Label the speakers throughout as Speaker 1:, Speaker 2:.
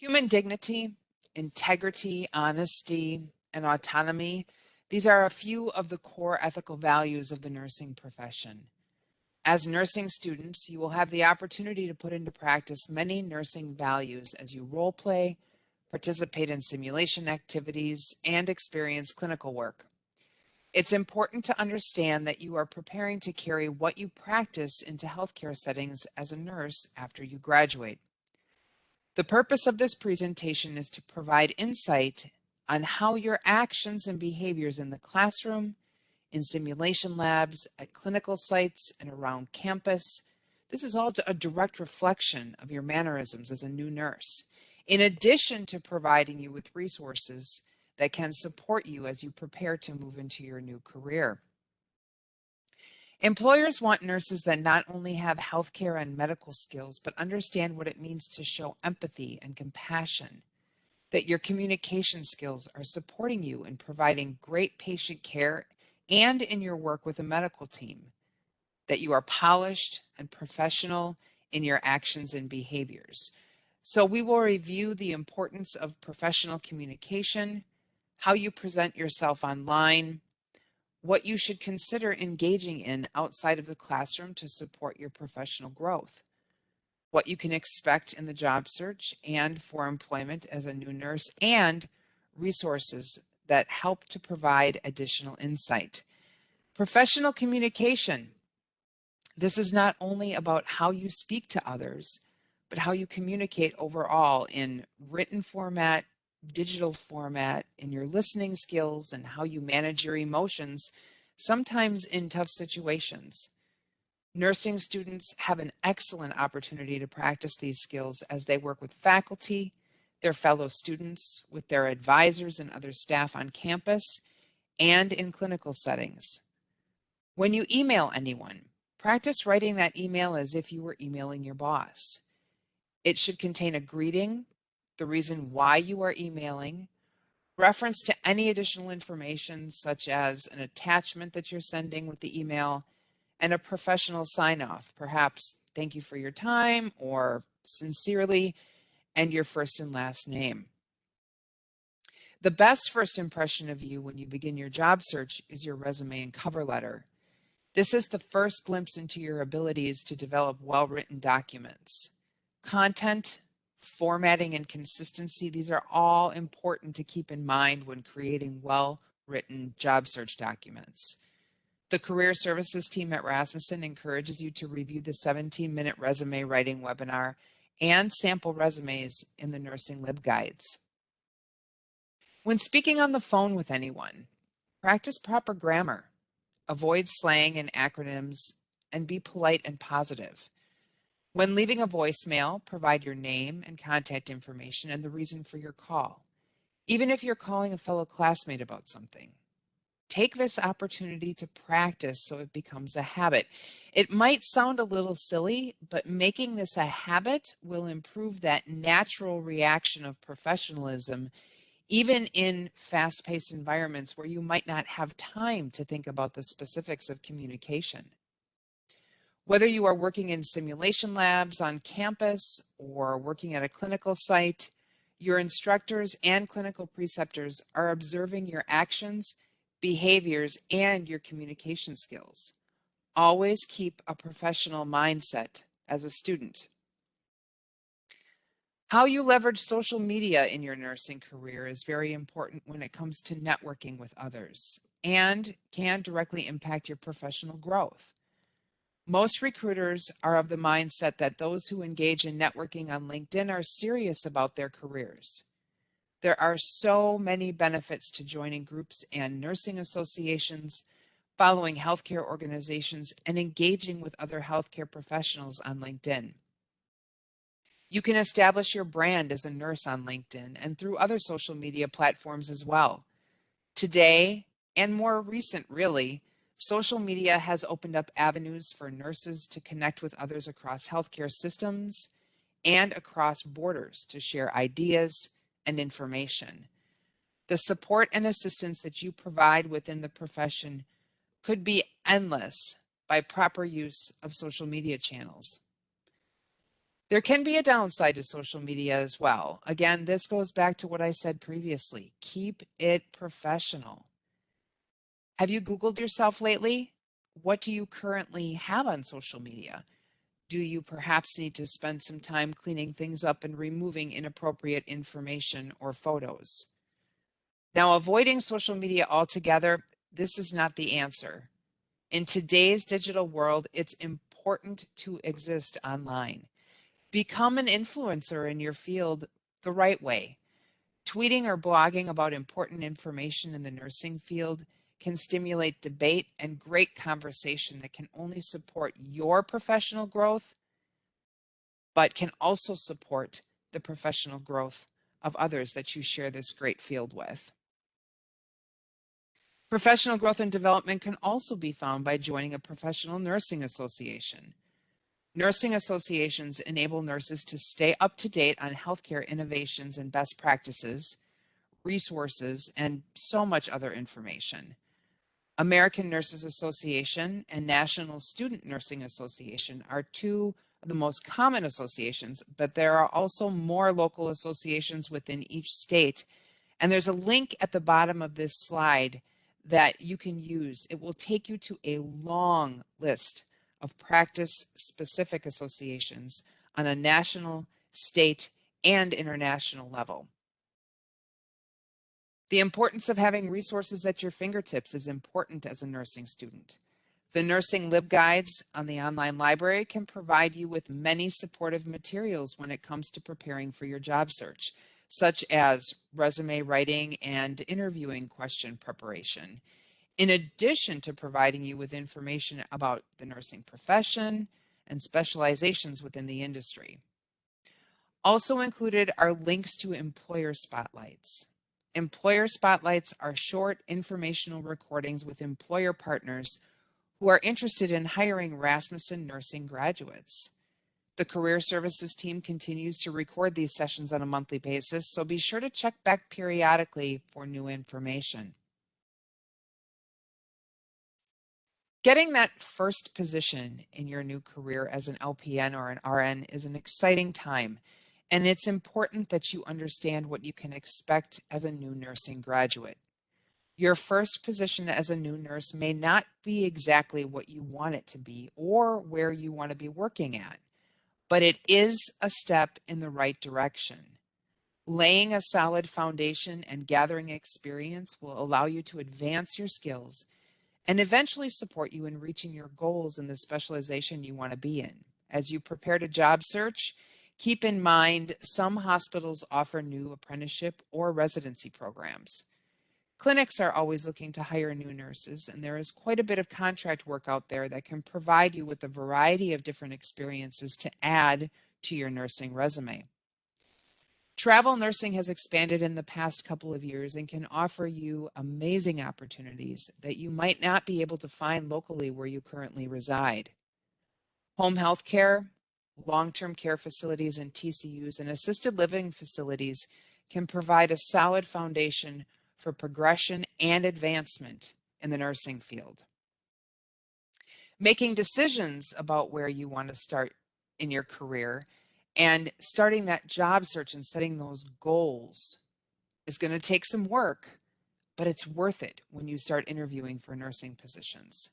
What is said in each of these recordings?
Speaker 1: Human dignity, integrity, honesty, and autonomy, these are a few of the core ethical values of the nursing profession. As nursing students, you will have the opportunity to put into practice many nursing values as you role play, participate in simulation activities, and experience clinical work. It's important to understand that you are preparing to carry what you practice into healthcare settings as a nurse after you graduate. The purpose of this presentation is to provide insight on how your actions and behaviors in the classroom, in simulation labs, at clinical sites, and around campus. This is all a direct reflection of your mannerisms as a new nurse, in addition to providing you with resources that can support you as you prepare to move into your new career. Employers want nurses that not only have healthcare and medical skills, but understand what it means to show empathy and compassion, that your communication skills are supporting you in providing great patient care and in your work with a medical team, that you are polished and professional in your actions and behaviors. So we will review the importance of professional communication, how you present yourself online, what you should consider engaging in outside of the classroom to support your professional growth, what you can expect in the job search and for employment as a new nurse, and resources that help to provide additional insight. Professional communication. This is not only about how you speak to others, but how you communicate overall in written format, digital format, in your listening skills, and how you manage your emotions, sometimes in tough situations. Nursing students have an excellent opportunity to practice these skills as they work with faculty, their fellow students, with their advisors and other staff on campus, and in clinical settings. When you email anyone, practice writing that email as if you were emailing your boss. It should contain a greeting, the reason why you are emailing, reference to any additional information such as an attachment that you're sending with the email, and a professional sign-off, perhaps thank you for your time or sincerely, and your first and last name. The best first impression of you when you begin your job search is your resume and cover letter. This is the first glimpse into your abilities to develop well-written documents. Content, formatting, and consistency, these are all important to keep in mind when creating well-written job search documents. The Career Services team at Rasmussen encourages you to review the 17-minute resume writing webinar and sample resumes in the Nursing LibGuides. When speaking on the phone with anyone, practice proper grammar. Avoid slang and acronyms, and be polite and positive. When leaving a voicemail, provide your name and contact information and the reason for your call, even if you're calling a fellow classmate about something. Take this opportunity to practice so it becomes a habit. It might sound a little silly, but making this a habit will improve that natural reaction of professionalism, even in fast-paced environments where you might not have time to think about the specifics of communication. Whether you are working in simulation labs on campus or working at a clinical site, your instructors and clinical preceptors are observing your actions, behaviors, and your communication skills. Always keep a professional mindset as a student. How you leverage social media in your nursing career is very important when it comes to networking with others and can directly impact your professional growth. Most recruiters are of the mindset that those who engage in networking on LinkedIn are serious about their careers. There are so many benefits to joining groups and nursing associations, following healthcare organizations, and engaging with other healthcare professionals on LinkedIn. You can establish your brand as a nurse on LinkedIn and through other social media platforms as well. Today, and more recent really, social media has opened up avenues for nurses to connect with others across healthcare systems and across borders to share ideas and information. The support and assistance that you provide within the profession could be endless by proper use of social media channels. There can be a downside to social media as well. Again, this goes back to what I said previously. Keep it professional. Have you Googled yourself lately? What do you currently have on social media? Do you perhaps need to spend some time cleaning things up and removing inappropriate information or photos? Now, avoiding social media altogether, this is not the answer. In today's digital world, it's important to exist online. Become an influencer in your field the right way. Tweeting or blogging about important information in the nursing field can stimulate debate and great conversation that can only support your professional growth, but can also support the professional growth of others that you share this great field with. Professional growth and development can also be found by joining a professional nursing association. Nursing associations enable nurses to stay up to date on healthcare innovations and best practices, resources, and so much other information. American Nurses Association and National Student Nursing Association are two of the most common associations, but there are also more local associations within each state. And there's a link at the bottom of this slide that you can use. It will take you to a long list of practice-specific associations on a national, state, and international level. The importance of having resources at your fingertips is important as a nursing student. The Nursing LibGuides on the online library can provide you with many supportive materials when it comes to preparing for your job search, such as resume writing and interviewing question preparation, in addition to providing you with information about the nursing profession and specializations within the industry. Also included are links to employer spotlights. Employer spotlights are short informational recordings with employer partners who are interested in hiring Rasmussen nursing graduates. The Career Services team continues to record these sessions on a monthly basis, so be sure to check back periodically for new information. Getting that first position in your new career as an LPN or an RN is an exciting time, and it's important that you understand what you can expect as a new nursing graduate. Your first position as a new nurse may not be exactly what you want it to be or where you want to be working at, but it is a step in the right direction. Laying a solid foundation and gathering experience will allow you to advance your skills and eventually support you in reaching your goals in the specialization you want to be in. As you prepare to job search, keep in mind some hospitals offer new apprenticeship or residency programs. Clinics are always looking to hire new nurses, and there is quite a bit of contract work out there that can provide you with a variety of different experiences to add to your nursing resume. Travel nursing has expanded in the past couple of years and can offer you amazing opportunities that you might not be able to find locally where you currently reside. Home health care, long-term care facilities and TCUs, and assisted living facilities can provide a solid foundation for progression and advancement in the nursing field. Making decisions about where you want to start in your career and starting that job search and setting those goals is going to take some work, but it's worth it when you start interviewing for nursing positions.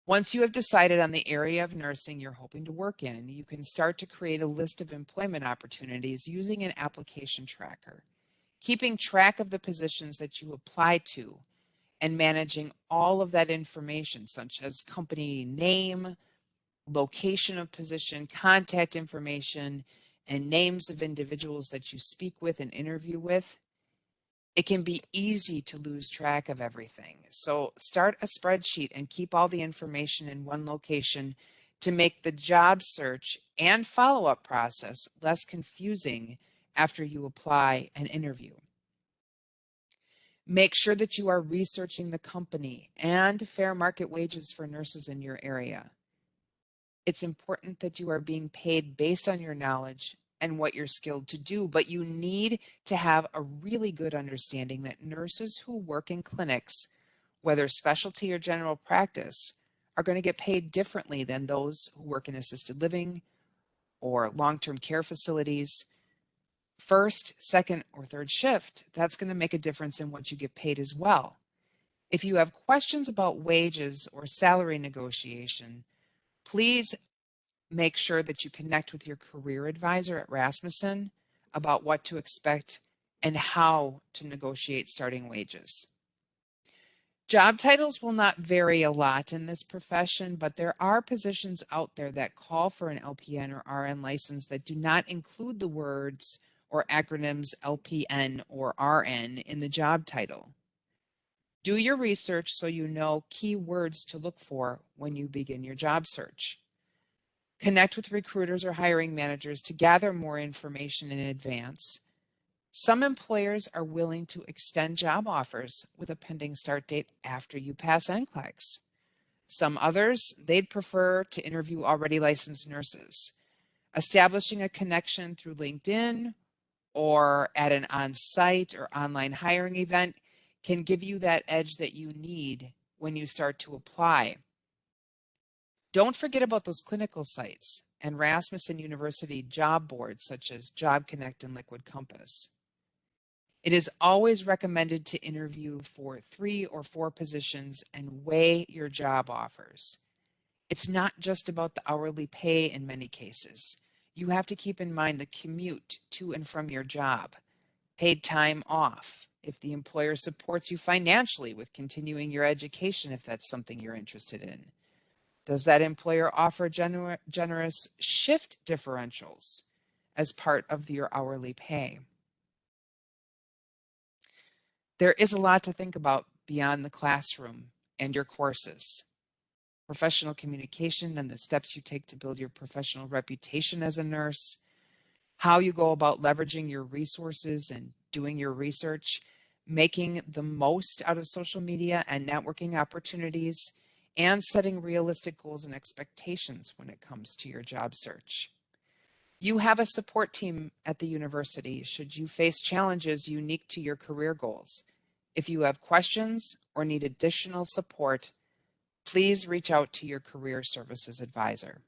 Speaker 1: Once you have decided on the area of nursing you're hoping to work in, you can start to create a list of employment opportunities using an application tracker, keeping track of the positions that you apply to and managing all of that information, such as company name, location of position, contact information, and names of individuals that you speak with and interview with. It can be easy to lose track of everything. So start a spreadsheet and keep all the information in one location to make the job search and follow-up process less confusing after you apply and interview. Make sure that you are researching the company and fair market wages for nurses in your area. It's important that you are being paid based on your knowledge and what you're skilled to do, but you need to have a really good understanding that nurses who work in clinics, whether specialty or general practice, are going to get paid differently than those who work in assisted living or long-term care facilities, first, second, or third shift, that's going to make a difference in what you get paid as well. If you have questions about wages or salary negotiation, please make sure that you connect with your career advisor at Rasmussen about what to expect and how to negotiate starting wages. Job titles will not vary a lot in this profession, but there are positions out there that call for an LPN or RN license that do not include the words or acronyms LPN or RN in the job title. Do your research so you know key words to look for when you begin your job search. Connect with recruiters or hiring managers to gather more information in advance. Some employers are willing to extend job offers with a pending start date after you pass NCLEX. Some others, they'd prefer to interview already licensed nurses. Establishing a connection through LinkedIn or at an on-site or online hiring event can give you that edge that you need when you start to apply. Don't forget about those clinical sites and Rasmussen University job boards such as Job Connect and Liquid Compass. It is always recommended to interview for 3 or 4 positions and weigh your job offers. It's not just about the hourly pay in many cases. You have to keep in mind the commute to and from your job, paid time off, if the employer supports you financially with continuing your education if that's something you're interested in. Does that employer offer generous shift differentials as part of your hourly pay? There is a lot to think about beyond the classroom and your courses. Professional communication and the steps you take to build your professional reputation as a nurse, how you go about leveraging your resources and doing your research, making the most out of social media and networking opportunities, and setting realistic goals and expectations when it comes to your job search. You have a support team at the university should you face challenges unique to your career goals. If you have questions or need additional support, please reach out to your career services advisor.